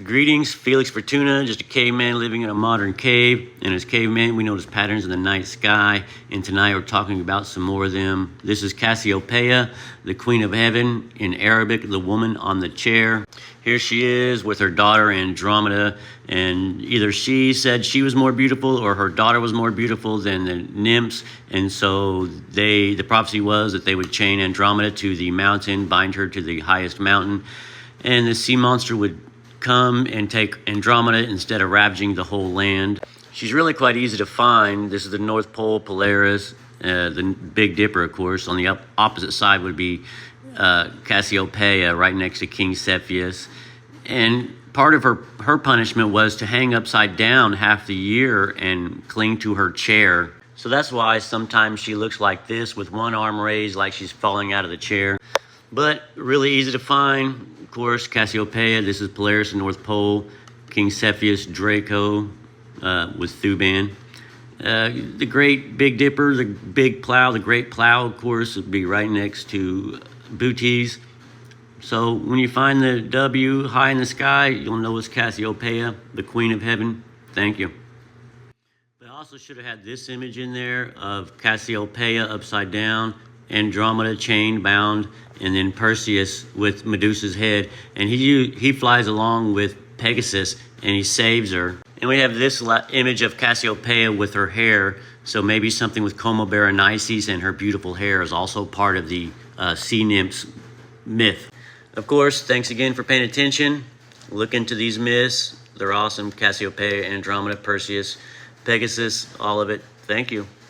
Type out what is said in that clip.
Greetings, Felix Fortuna, just a caveman living in a modern cave. And as caveman, we notice patterns in the night sky. And tonight we're talking about some more of them. This is Cassiopeia, the Queen of Heaven. In Arabic, the woman on the chair. Here she is with her daughter Andromeda. And either she said she was more beautiful or her daughter was more beautiful than the nymphs. And so the prophecy was that they would chain Andromeda to the mountain, bind her to the highest mountain. And the sea monster would come and take Andromeda instead of ravaging the whole land. She's really quite easy to find. This is the North Pole, Polaris, the Big Dipper, of course. On the opposite side would be Cassiopeia, right next to King Cepheus. And part of her punishment was to hang upside down half the year and cling to her chair. So that's why sometimes she looks like this with one arm raised like she's falling out of the chair. But really easy to find. Of course, Cassiopeia, this is Polaris and North Pole. King Cepheus, Draco with Thuban. The Great Big Dipper, the Big Plow, the Great Plow, of course, would be right next to Bootes. So when you find the W high in the sky, you'll know it's Cassiopeia, the Queen of Heaven. Thank you. But I also should have had this image in there of Cassiopeia upside down, Andromeda chained, bound, and then Perseus with Medusa's head. And he flies along with Pegasus, and he saves her. And we have this image of Cassiopeia with her hair. So maybe something with Como Berenices, and her beautiful hair is also part of the sea nymphs myth. Of course, thanks again for paying attention. Look into these myths. They're awesome. Cassiopeia, Andromeda, Perseus, Pegasus, all of it. Thank you.